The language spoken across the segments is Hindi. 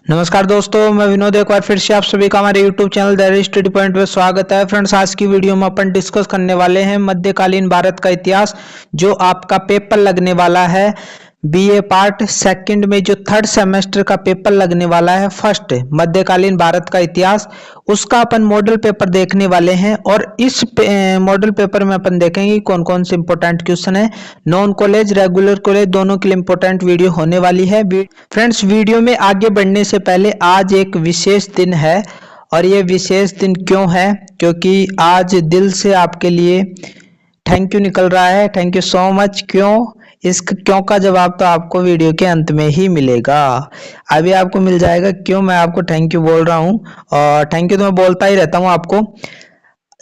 नमस्कार दोस्तों, मैं विनोद एक बार फिर से आप सभी का हमारे YouTube channel the study point में स्वागत है। फ्रेंड्स, आज की वीडियो में अपन डिस्कस करने वाले हैं मध्यकालीन भारत का इतिहास, जो आपका पेपर लगने वाला है बीए पार्ट सेकंड में। जो थर्ड सेमेस्टर का पेपर लगने वाला है फर्स्ट मध्यकालीन भारत का इतिहास, उसका अपन मॉडल पेपर देखने वाले हैं। और इस मॉडल पेपर में अपन देखेंगे कौन कौन से इंपॉर्टेंट क्वेश्चन है। नॉन कॉलेज रेगुलर कॉलेज दोनों के लिए इंपॉर्टेंट वीडियो होने वाली है। फ्रेंड्स, वीडियो में आगे बढ़ने से पहले आज एक विशेष दिन है। और ये विशेष दिन क्यों है? क्योंकि आज दिल से आपके लिए थैंक यू निकल रहा है। Thank you so much. क्यों? इस क्यों का जवाब तो आपको वीडियो के अंत में ही मिलेगा। अभी आपको मिल जाएगा क्यों मैं आपको थैंक यू बोल रहा हूँ। और थैंक यू तो मैं बोलता ही रहता हूँ आपको।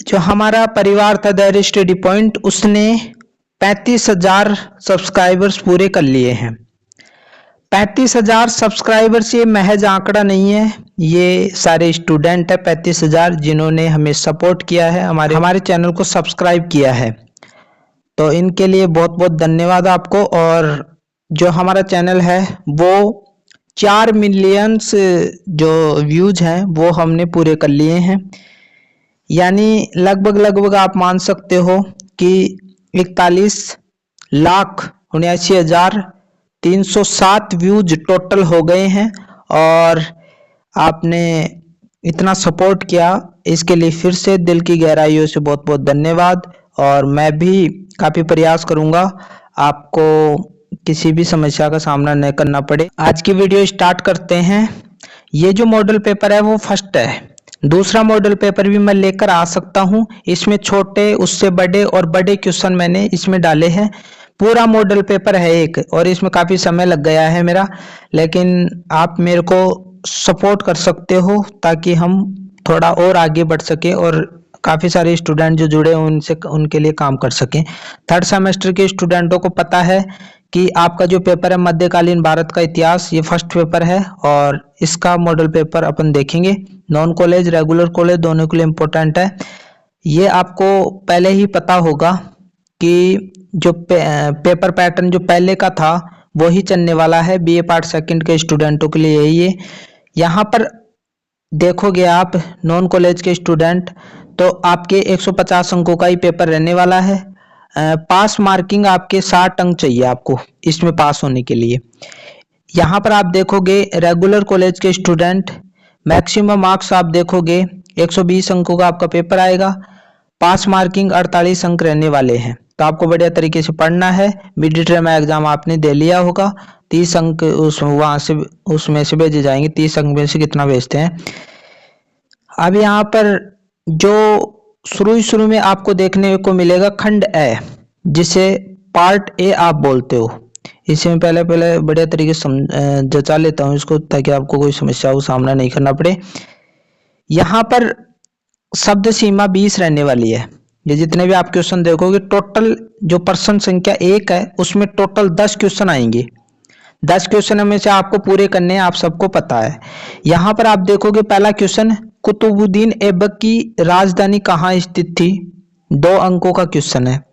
जो हमारा परिवार था द स्टडी पॉइंट, उसने 35,000 सब्सक्राइबर्स पूरे कर लिए हैं। 35,000 सब्सक्राइबर्स ये महज आंकड़ा नहीं है, ये सारे स्टूडेंट है 35,000 जिन्होंने हमें सपोर्ट किया है, हमारे चैनल को सब्सक्राइब किया है। तो इनके लिए बहुत बहुत धन्यवाद आपको। और जो हमारा चैनल है वो 4 मिलियंस जो व्यूज हैं वो हमने पूरे कर लिए हैं। यानी लगभग आप मान सकते हो कि 41,79,307 व्यूज टोटल हो गए हैं। और आपने इतना सपोर्ट किया, इसके लिए फिर से दिल की गहराइयों से बहुत बहुत धन्यवाद। और मैं भी काफ़ी प्रयास करूंगा आपको किसी भी समस्या का सामना न करना पड़े। आज की वीडियो स्टार्ट करते हैं। ये जो मॉडल पेपर है वो फर्स्ट है। दूसरा मॉडल पेपर भी मैं लेकर आ सकता हूँ। इसमें छोटे, उससे बड़े और बड़े क्वेश्चन मैंने इसमें डाले हैं। पूरा मॉडल पेपर है एक, और इसमें काफ़ी समय लग गया है मेरा, लेकिन आप मेरे को सपोर्ट कर सकते हो ताकि हम थोड़ा और आगे बढ़ सके और काफ़ी सारे स्टूडेंट जो जुड़े हैं उनसे उनके लिए काम कर सकें। थर्ड सेमेस्टर के स्टूडेंटों को पता है कि आपका जो पेपर है मध्यकालीन भारत का इतिहास, ये फर्स्ट पेपर है और इसका मॉडल पेपर अपन देखेंगे। नॉन कॉलेज रेगुलर कॉलेज दोनों के लिए इम्पोर्टेंट है। ये आपको पहले ही पता होगा कि जो पेपर पैटर्न जो पहले का था वही चलने वाला है बीए पार्ट सेकंड के स्टूडेंटों के लिए। यही है। यहाँ पर देखोगे आप नॉन कॉलेज के स्टूडेंट, तो आपके 150 अंकों का ही पेपर रहने वाला है। पास मार्किंग आपके 60 अंक चाहिए आपको इसमें पास होने के लिए। यहाँ पर आप देखोगे रेगुलर कॉलेज के स्टूडेंट, मैक्सिमम मार्क्स आप देखोगे 120 अंकों का आपका पेपर आएगा। पास मार्किंग 48 अंक रहने वाले हैं। तो आपको बढ़िया तरीके से पढ़ना है। मिड टर्म एग्जाम आपने दे लिया होगा। 30 अंक उसमें से भेजे जाएंगे। 30 अंक में से कितना भेजते हैं। अब यहाँ पर जो शुरू में आपको देखने को मिलेगा खंड ए, जिसे पार्ट ए आप बोलते हो। इसे मैं पहले बढ़िया तरीके से जचा लेता हूँ इसको, ताकि आपको कोई समस्या का सामना नहीं करना पड़े। यहाँ पर शब्द सीमा 20 रहने वाली है। ये जितने भी आप क्वेश्चन देखोगे, टोटल जो पर्सन संख्या 1 है उसमें टोटल 10 क्वेश्चन आएंगे। 10 क्वेश्चन में से आपको पूरे करने हैं, आप सबको पता है। यहाँ पर आप देखोगे पहला क्वेश्चन, कुतुबुद्दीन ऐबक की राजधानी कहाँ स्थित थी? 2 अंकों का क्वेश्चन है।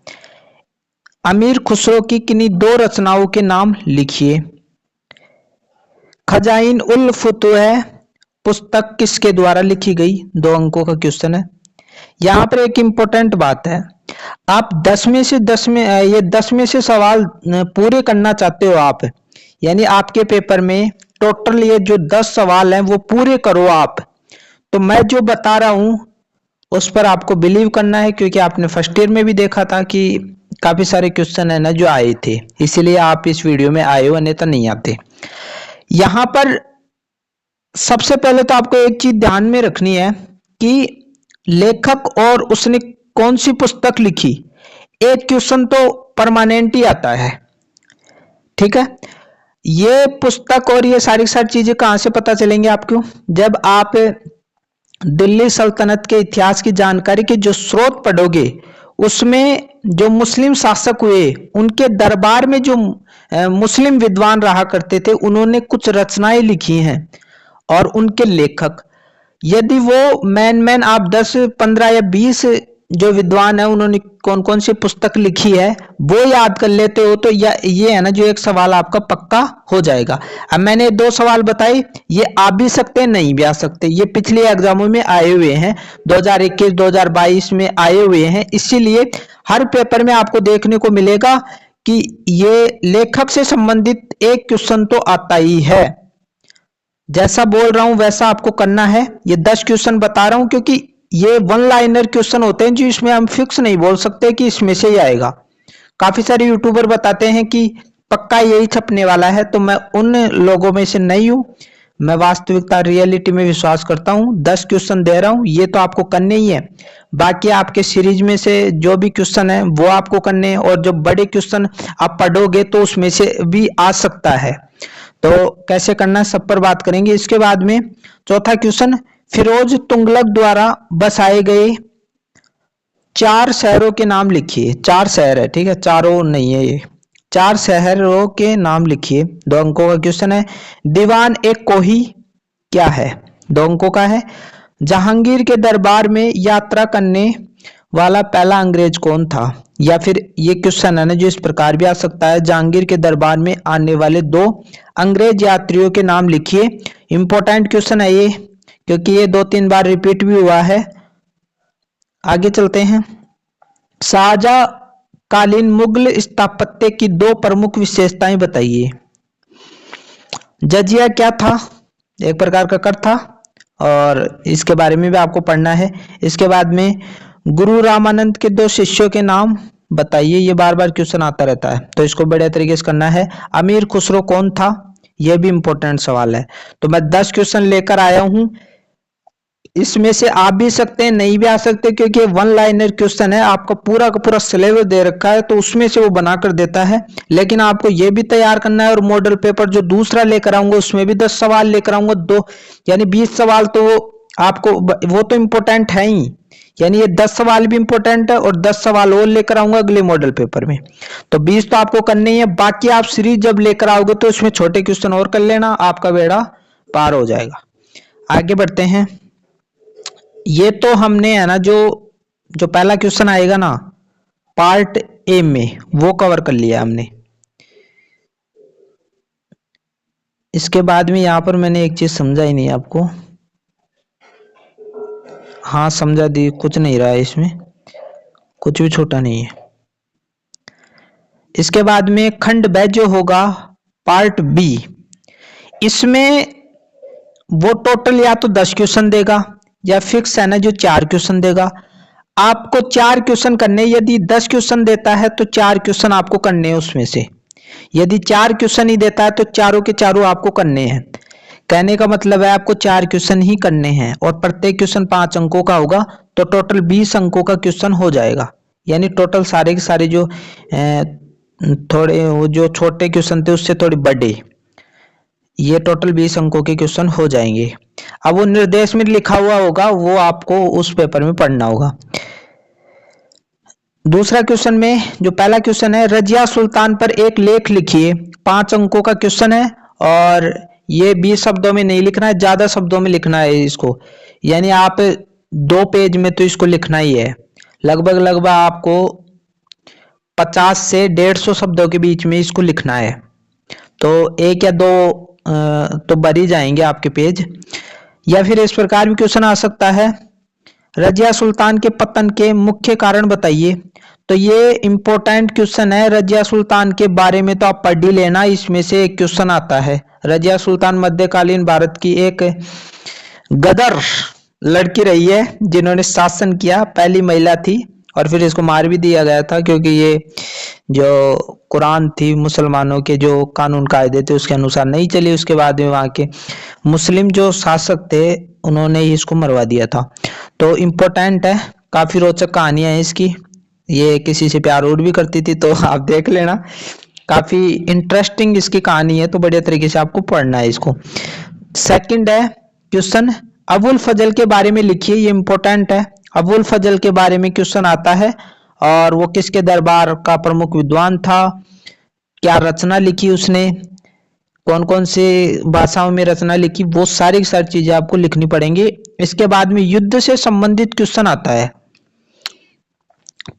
अमीर खुसरो की किन्हीं 2 रचनाओं के नाम लिखिए। खजाइन उल फुतूह पुस्तक किसके द्वारा लिखी गई? 2 अंकों का क्वेश्चन है। यहाँ पर एक इंपॉर्टेंट बात है, आप 10 में से सवाल पूरे करना चाहते हो आप, यानी आपके पेपर में टोटल ये जो 10 सवाल हैं वो पूरे करो आप। तो मैं जो बता रहा हूं उस पर आपको बिलीव करना है, क्योंकि आपने फर्स्ट ईयर में भी देखा था कि काफी सारे क्वेश्चन है ना जो आए थे, इसीलिए आप इस वीडियो में आए हो, अन्यथा नहीं आते। यहां पर सबसे पहले तो आपको एक चीज ध्यान में रखनी है कि लेखक और उसने कौन सी पुस्तक लिखी। एक क्वेश्चन तो परमानेंट ही आता है, ठीक है। ये पुस्तक और ये सारी चीजें कहां से पता चलेंगे आपको? जब आप दिल्ली सल्तनत के इतिहास की जानकारी के जो स्रोत पढ़ोगे, उसमें जो मुस्लिम शासक हुए उनके दरबार में जो मुस्लिम विद्वान रहा करते थे, उन्होंने कुछ रचनाएं लिखी हैं और उनके लेखक, यदि वो मैन आप 10, 15 या 20 जो विद्वान है उन्होंने कौन कौन सी पुस्तक लिखी है वो याद कर लेते हो तो ये है ना जो एक सवाल आपका पक्का हो जाएगा। अब मैंने दो सवाल बताए, ये आ भी सकते हैं नहीं भी आ सकते, ये पिछले एग्जामों में आए हुए हैं, 2021 2022 में आए हुए हैं, इसीलिए हर पेपर में आपको देखने को मिलेगा कि ये लेखक से संबंधित एक क्वेश्चन तो आता ही है। जैसा बोल रहा हूं वैसा आपको करना है। ये 10 क्वेश्चन बता रहा हूं क्योंकि ये वन लाइनर क्वेश्चन होते हैं जो इसमें हम फिक्स नहीं बोल सकते कि इसमें से ही आएगा। काफी सारे यूट्यूबर बताते हैं कि पक्का यही छपने वाला है, तो मैं उन लोगों में से नहीं हूं। मैं वास्तविकता रियलिटी में विश्वास करता हूं। 10 क्वेश्चन दे रहा हूं, ये तो आपको करने ही है। बाकी आपके सीरीज में से जो भी क्वेश्चन है वो आपको करने हैं, और जो बड़े क्वेश्चन आप पढ़ोगे तो उसमें से भी आ सकता है। तो कैसे करना है सब पर बात करेंगे। इसके बाद में चौथा क्वेश्चन, फिरोज तुगलक द्वारा बसाए गए 4 शहरों के नाम लिखिए। 4 शहर है, ठीक है, चारों नहीं है, ये 4 शहरों के नाम लिखिए। 2 अंकों का क्वेश्चन है। दीवान एक कोही क्या है? 2 अंकों का है। जहांगीर के दरबार में यात्रा करने वाला पहला अंग्रेज कौन था? या फिर ये क्वेश्चन है ना जो इस प्रकार भी आ सकता है, जहांगीर के दरबार में आने वाले 2 अंग्रेज यात्रियों के नाम लिखिए। इंपॉर्टेंट क्वेश्चन है ये, क्योंकि ये 2-3 बार रिपीट भी हुआ है। आगे चलते हैं। शाहजहांकालीन मुगल स्थापत्य की 2 प्रमुख विशेषताएं बताइए। जजिया क्या था? एक प्रकार का कर था, और इसके बारे में भी आपको पढ़ना है। इसके बाद में गुरु रामानंद के 2 शिष्यों के नाम बताइए। ये बार बार क्वेश्चन आता रहता है, तो इसको बढ़िया तरीके से करना है। अमीर खुसरो कौन था? यह भी इंपॉर्टेंट सवाल है। तो मैं 10 क्वेश्चन लेकर आया हूं, इसमें से आ भी सकते हैं नहीं भी आ सकते, क्योंकि वन लाइनर क्वेश्चन है। आपका पूरा का पूरा सिलेबस दे रखा है, तो उसमें से वो बना कर देता है। लेकिन आपको ये भी तैयार करना है, और मॉडल पेपर जो दूसरा लेकर आऊंगा उसमें भी 10 सवाल लेकर आऊंगा, 2 यानी 20 सवाल। तो आपको वो तो इम्पोर्टेंट है ही, यानी ये 10 सवाल भी इंपॉर्टेंट है, और 10 सवाल और लेकर आऊंगा अगले मॉडल पेपर में। तो 20 तो आपको करने ही है। बाकी आप सीरीज जब लेकर आओगे तो इसमें छोटे क्वेश्चन और कर लेना, आपका बेड़ा पार हो जाएगा। आगे बढ़ते हैं। ये तो हमने है ना जो पहला क्वेश्चन आएगा ना पार्ट ए में, वो कवर कर लिया हमने। इसके बाद में यहां पर मैंने एक चीज समझा ही नहीं आपको। हाँ समझा दी, कुछ नहीं रहा है इसमें, कुछ भी छोटा नहीं है। इसके बाद में खंड ब जो होगा पार्ट बी, इसमें वो टोटल या तो 10 क्वेश्चन देगा या फिक्स है ना जो 4 क्वेश्चन देगा। आपको 4 क्वेश्चन करने, यदि 10 क्वेश्चन देता है तो 4 क्वेश्चन आपको करने हैं उसमें से। यदि 4 क्वेश्चन ही देता है तो चारों के चारों आपको करने हैं। कहने का मतलब है आपको 4 क्वेश्चन ही करने हैं, और प्रत्येक क्वेश्चन 5 अंकों का होगा, तो टोटल 20 अंकों का क्वेश्चन हो जाएगा। यानी टोटल सारे के सारे जो थोड़े वो जो छोटे क्वेश्चन थे उससे थोड़े बड़े, ये टोटल 20 अंकों के क्वेश्चन हो जाएंगे। अब वो निर्देश में लिखा हुआ होगा, वो आपको उस पेपर में पढ़ना होगा। दूसरा क्वेश्चन में जो पहला क्वेश्चन है, रजिया सुल्तान पर एक लेख लिखिए। 5 अंकों का क्वेश्चन है, और ये 20 शब्दों में नहीं लिखना है, ज्यादा शब्दों में लिखना है इसको। यानी आप 2 पेज में तो इसको लिखना ही है। लगभग आपको 50 से 150 शब्दों के बीच में इसको लिखना है। तो 1 या 2 तो भर ही जाएंगे आपके पेज। या फिर इस प्रकार भी क्वेश्चन आ सकता है, रजिया सुल्तान के पतन के मुख्य कारण बताइए। तो ये इंपॉर्टेंट क्वेश्चन है। रजिया सुल्तान के बारे में तो आप पढ़ ही लेना, इसमें से एक क्वेश्चन आता है। रजिया सुल्तान मध्यकालीन भारत की एक गदर लड़की रही है जिन्होंने शासन किया, पहली महिला थी, और फिर इसको मार भी दिया गया था क्योंकि ये जो कुरान थी मुसलमानों के जो कानून कायदे थे उसके अनुसार नहीं चली। उसके बाद में वहाँ के मुस्लिम जो शासक थे उन्होंने ही इसको मरवा दिया था। तो इम्पोर्टेंट है, काफी रोचक कहानियां है इसकी। ये किसी से प्यार उड़ भी करती थी, तो आप देख लेना, काफी इंटरेस्टिंग इसकी कहानी है, तो बढ़िया तरीके से आपको पढ़ना है इसको। सेकंड है क्वेश्चन, अबुल फजल के बारे में लिखिए। ये इंपॉर्टेंट है। अबुल फजल के बारे में क्वेश्चन आता है, और वो किसके दरबार का प्रमुख विद्वान था, क्या रचना लिखी उसने, कौन कौन से भाषाओं में रचना लिखी, वो सारी चीजें आपको लिखनी पड़ेंगी। इसके बाद में युद्ध से संबंधित क्वेश्चन आता है।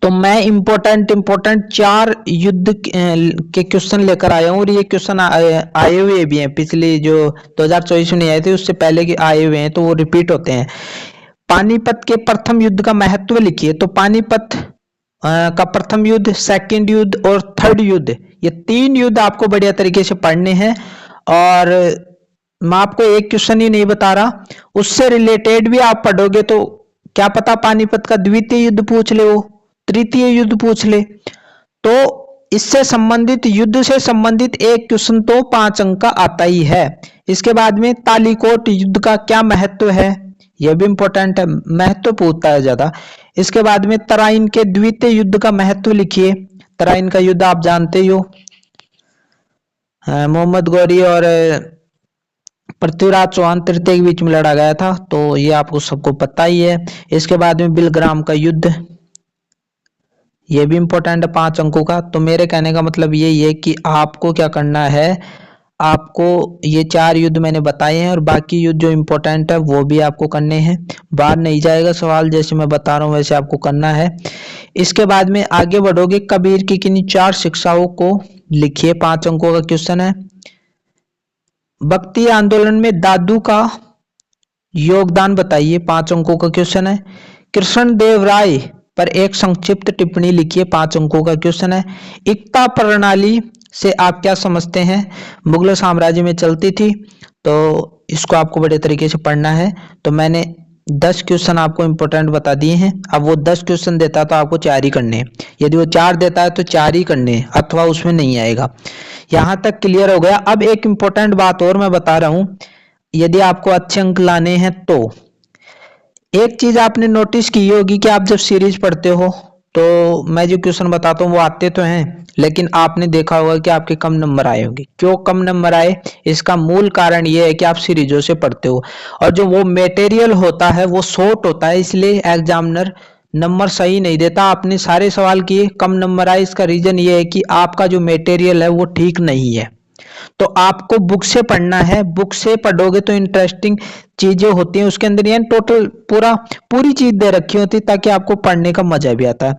तो मैं इम्पोर्टेंट 4 युद्ध के क्वेश्चन लेकर आया हूँ, और ये क्वेश्चन आए हुए भी हैं, पिछले जो 2024 में नहीं आए थे उससे पहले के आए हुए हैं, तो वो रिपीट होते हैं। पानीपत के प्रथम युद्ध का महत्व लिखिए। तो पानीपत का प्रथम युद्ध, सेकंड युद्ध और थर्ड युद्ध, ये 3 युद्ध आपको बढ़िया तरीके से पढ़ने हैं। और मैं आपको एक क्वेश्चन ही नहीं बता रहा, उससे रिलेटेड भी आप पढ़ोगे तो क्या पता पानीपत का द्वितीय युद्ध पूछ ले, वो तृतीय युद्ध पूछ ले। तो इससे संबंधित, युद्ध से संबंधित एक क्वेश्चन तो 5 अंक का आता ही है। इसके बाद में तालीकोट युद्ध का क्या महत्व है, यह भी इंपॉर्टेंट है, महत्व पूछता है ज्यादा। इसके बाद में तराइन के द्वितीय युद्ध का महत्व लिखिए। तराइन का युद्ध आप जानते ही हो, मोहम्मद गौरी और पृथ्वीराज चौहान तृतीय के बीच में लड़ा गया था, तो ये आपको सबको पता ही है। इसके बाद में बिलग्राम का युद्ध, ये भी इंपॉर्टेंट है 5 अंकों का। तो मेरे कहने का मतलब ये है कि आपको क्या करना है, आपको ये 4 युद्ध मैंने बताए हैं और बाकी युद्ध जो इंपॉर्टेंट है वो भी आपको करने हैं। बाहर नहीं जाएगा सवाल, जैसे मैं बता रहा हूँ वैसे आपको करना है। इसके बाद में आगे बढ़ोगे, कबीर की किन्हीं 4 शिक्षाओं को लिखिए, 5 अंकों का क्वेश्चन है। भक्ति आंदोलन में दादू का योगदान बताइए, 5 अंकों का क्वेश्चन है। कृष्ण देव राय पर एक संक्षिप्त टिप्पणी लिखिए, 5 अंकों का क्वेश्चन है। एकता प्रणाली से आप क्या समझते हैं, मुगल साम्राज्य में चलती थी, तो इसको आपको बड़े तरीके से पढ़ना है। तो मैंने 10 क्वेश्चन आपको इंपॉर्टेंट बता दिए हैं। अब वो 10 क्वेश्चन देता तो आपको 4 ही करने हैं, यदि वो 4 देता है तो 4 ही करने हैं, अथवा उसमें नहीं आएगा। यहां तक क्लियर हो गया। अब एक इंपॉर्टेंट बात और मैं बता रहा हूं, यदि आपको अच्छे अंक लाने हैं तो एक चीज आपने नोटिस की होगी कि आप जब सीरीज पढ़ते हो तो मैं जो क्वेश्चन बताता हूँ वो आते तो हैं, लेकिन आपने देखा होगा कि आपके कम नंबर आए होंगे। क्यों कम नंबर आए, इसका मूल कारण ये है कि आप सीरीजों से पढ़ते हो, और जो वो मटेरियल होता है वो शॉर्ट होता है, इसलिए एग्जामिनर नंबर सही नहीं देता। आपने सारे सवाल किए, कम नंबर आए, इसका रीजन ये है कि आपका जो मटेरियल है वो ठीक नहीं है। तो आपको बुक से पढ़ना है, बुक से पढ़ोगे तो इंटरेस्टिंग चीजें होती हैं उसके अंदर, यानी टोटल पूरी चीज दे रखी होती है ताकि आपको पढ़ने का मजा भी आता है।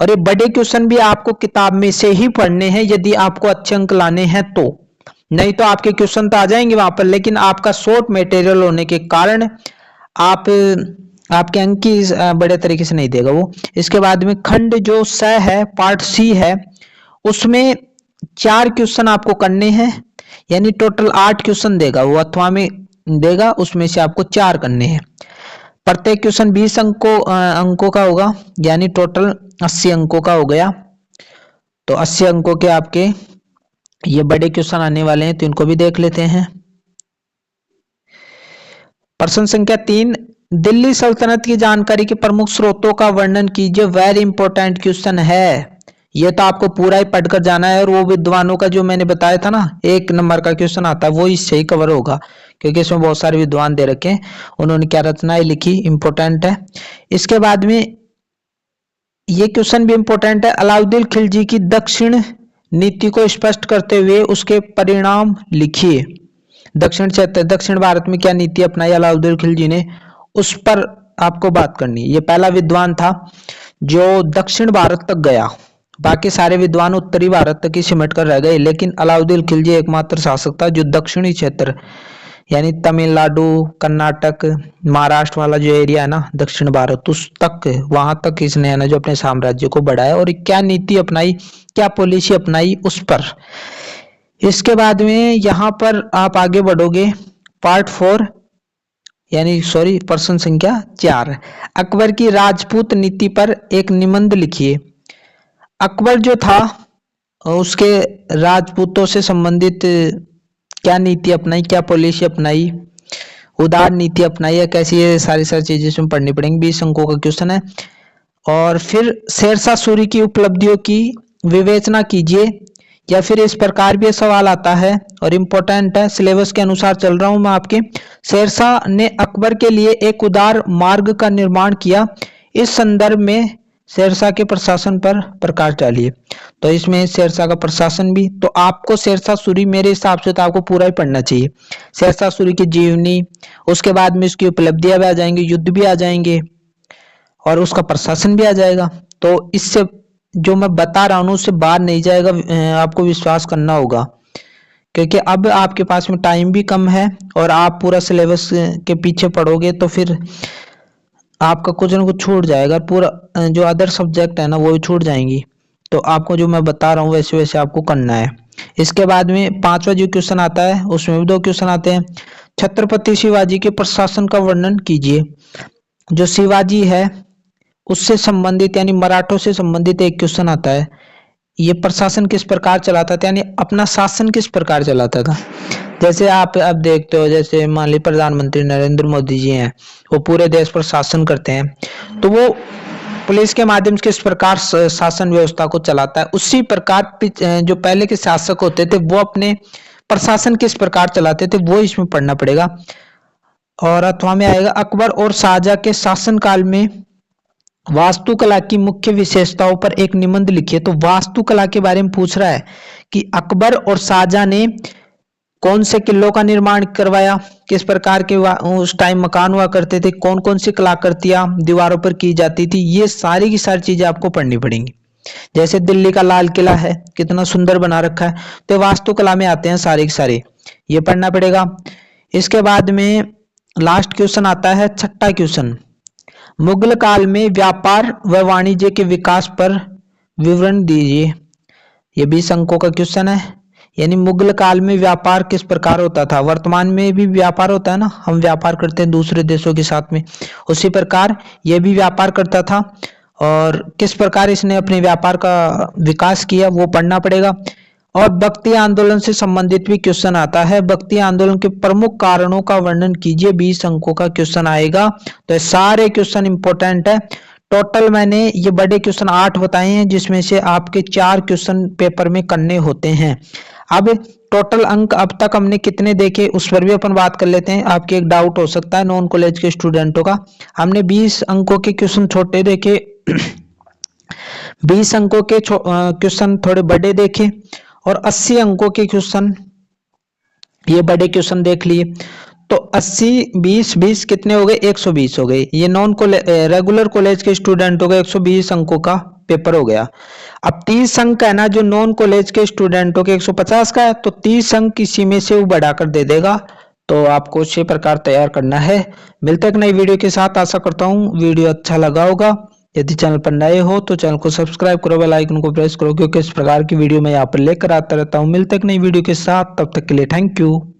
और ये बड़े क्वेश्चन भी आपको किताब में से ही पढ़ने हैं यदि आपको अच्छे अंक लाने हैं तो, नहीं तो आपके क्वेश्चन तो आ जाएंगे वहां पर, लेकिन आपका शॉर्ट मटेरियल होने के कारण आपके अंक की बड़े तरीके से नहीं देगा वो। इसके बाद में खंड जो स है, पार्ट सी है, उसमें 4 क्वेश्चन आपको करने हैं, यानी टोटल 8 क्वेश्चन देगा वो, अथवा में देगा, उसमें से आपको 4 करने हैं। प्रत्येक क्वेश्चन 20 अंकों का होगा, यानी टोटल 80 अंकों का हो गया। तो 80 अंकों के आपके ये बड़े क्वेश्चन आने वाले हैं, तो इनको भी देख लेते हैं। प्रश्न संख्या 3, दिल्ली सल्तनत की जानकारी के प्रमुख स्रोतों का वर्णन कीजिए। वेरी इंपॉर्टेंट क्वेश्चन है, ये तो आपको पूरा ही पढ़कर जाना है। और वो विद्वानों का जो मैंने बताया था ना, 1 नंबर का क्वेश्चन आता है, वो इससे ही कवर होगा, क्योंकि इसमें बहुत सारे विद्वान दे रखे हैं, उन्होंने क्या रचनाएं लिखी, इंपॉर्टेंट है। इसके बाद में ये क्वेश्चन भी इंपॉर्टेंट है, अलाउद्दीन खिलजी की दक्षिण नीति को स्पष्ट करते हुए उसके परिणाम लिखिए। दक्षिण भारत में क्या नीति अपनाई अलाउद्दीन खिलजी ने, उस पर आपको बात करनी है। ये पहला विद्वान था जो दक्षिण भारत तक गया, बाकी सारे विद्वान उत्तरी भारत तक ही सिमट कर रह गए, लेकिन अलाउद्दीन खिलजी एकमात्र शासक था जो दक्षिणी क्षेत्र, यानी तमिलनाडु, कर्नाटक, महाराष्ट्र वाला जो एरिया है ना दक्षिण भारत, उस तक, वहां तक इसने है ना जो अपने साम्राज्य को बढ़ाया, और क्या नीति अपनाई, क्या पॉलिसी अपनाई, उस पर। इसके बाद में यहां पर आप आगे बढ़ोगे, पार्ट 4 यानी सॉरी प्रश्न संख्या 4, अकबर की राजपूत नीति पर एक निबंध लिखिए। अकबर जो था उसके राजपूतों से संबंधित क्या नीति अपनाई, क्या पॉलिसी अपनाई, उदार नीति अपनाई है कैसी, है सारी चीजें इसमें पढ़नी पड़ेंगी। 20 अंकों का क्वेश्चन है। और फिर शेरशाह सूरी की उपलब्धियों की विवेचना कीजिए, या फिर इस प्रकार भी सवाल आता है और इम्पोर्टेंट है, सिलेबस के अनुसार चल रहा हूं मैं आपके। शेरशाह ने अकबर के लिए एक उदार मार्ग का निर्माण किया, इस संदर्भ में शेरशाह के प्रशासन पर प्रकाश डालिए। तो इसमें शेरशाह का प्रशासन भी, तो आपको शेरशाह सूरी मेरे हिसाब से तो आपको पूरा ही पढ़ना चाहिए। शेरशाह सूरी की जीवनी, उसके बाद में उसकी उपलब्धियां भी आ जाएंगी, युद्ध भी आ जाएंगे और उसका प्रशासन भी आ जाएगा। तो इससे जो मैं बता रहा हूँ उससे बाहर नहीं जाएगा, आपको विश्वास करना होगा, क्योंकि अब आपके पास में टाइम भी कम है और आप पूरा सिलेबस के पीछे पढ़ोगे तो फिर आपका कुछ ना कुछ छूट जाएगा, पूरा जो अदर सब्जेक्ट है ना वो भी छूट जाएंगी। तो आपको जो मैं बता रहा हूँ वैसे वैसे आपको करना है। इसके बाद में पांचवा जो क्वेश्चन आता है उसमें भी दो क्वेश्चन आते हैं। छत्रपति शिवाजी के प्रशासन का वर्णन कीजिए। जो शिवाजी है उससे संबंधित यानी मराठों से संबंधित एक क्वेश्चन आता है। ये प्रशासन किस प्रकार चलाता था, यानी अपना शासन किस प्रकार चलाता था। जैसे आप अब देखते हो, जैसे मान ली प्रधानमंत्री नरेंद्र मोदी जी हैं, वो पूरे देश पर शासन करते हैं, तो वो पुलिस के माध्यम से किस प्रकार शासन व्यवस्था को चलाता है, उसी प्रकार जो पहले के शासक होते थे वो अपने प्रशासन किस प्रकार चलाते थे वो इसमें पढ़ना पड़ेगा। और अथवा में आएगा अकबर और शाहजहां के शासनकाल में वास्तुकला की मुख्य विशेषताओं पर एक निबंध लिखिए। तो वास्तुकला के बारे में पूछ रहा है कि अकबर और शाहजहां ने कौन से किलों का निर्माण करवाया, किस प्रकार के उस टाइम मकान हुआ करते थे, कौन कौन सी कलाकृतियां दीवारों पर की जाती थी, ये सारी की सारी चीजें आपको पढ़नी पड़ेंगी। जैसे दिल्ली का लाल किला है, कितना सुंदर बना रखा है, तो वास्तुकला में आते हैं सारे के सारे, ये पढ़ना पड़ेगा। इसके बाद में लास्ट क्वेश्चन आता है छठा क्वेश्चन, मुगल काल में व्यापार व वाणिज्य के विकास पर विवरण दीजिए। ये 20 अंकों का क्वेश्चन है। यानी मुगल काल में व्यापार किस प्रकार होता था, वर्तमान में भी व्यापार होता है ना, हम व्यापार करते हैं दूसरे देशों के साथ में, उसी प्रकार यह भी व्यापार करता था और किस प्रकार इसने अपने व्यापार का विकास किया वो पढ़ना पड़ेगा। और भक्ति आंदोलन से संबंधित भी क्वेश्चन आता है, भक्ति आंदोलन के प्रमुख कारणों का वर्णन कीजिए, 20 अंकों का क्वेश्चन आएगा। तो सारे क्वेश्चन इंपॉर्टेंट है। टोटल मैंने ये बड़े क्वेश्चन 8 बताए हैं, जिसमें से आपके 4 क्वेश्चन पेपर में करने होते हैं। अब टोटल अंक अब तक हमने कितने देखे उस पर भी अपन बात कर लेते हैं। आपके एक डाउट हो सकता है नॉन कॉलेज के स्टूडेंटों का, हमने 20 अंकों के क्वेश्चन छोटे देखे 20 अंकों के क्वेश्चन थोड़े बड़े देखे और 80 अंकों के क्वेश्चन ये बड़े क्वेश्चन देख लिए। तो 80 20 20 कितने हो गए, 120 हो गए। ये नॉन कॉलेज रेगुलर कॉलेज के स्टूडेंटों का 120 अंकों का पेपर हो गया। अब 30 अंक है ना जो नॉन कॉलेज के स्टूडेंटों के 150 का है, तो 30 अंक किसी में से वो बढ़ाकर दे देगा। तो आपको उसी प्रकार तैयार करना है। मिलते हैं एक नई वीडियो के साथ। आशा करता हूँ वीडियो अच्छा लगा होगा। यदि चैनल पर नए हो तो चैनल को सब्सक्राइब करो, बेल आइकन को प्रेस करो, क्योंकि इस प्रकार की वीडियो मैं यहाँ पर लेकर आता रहता हूँ। मिलते हैं एक नई वीडियो के साथ, तब तक के लिए थैंक यू।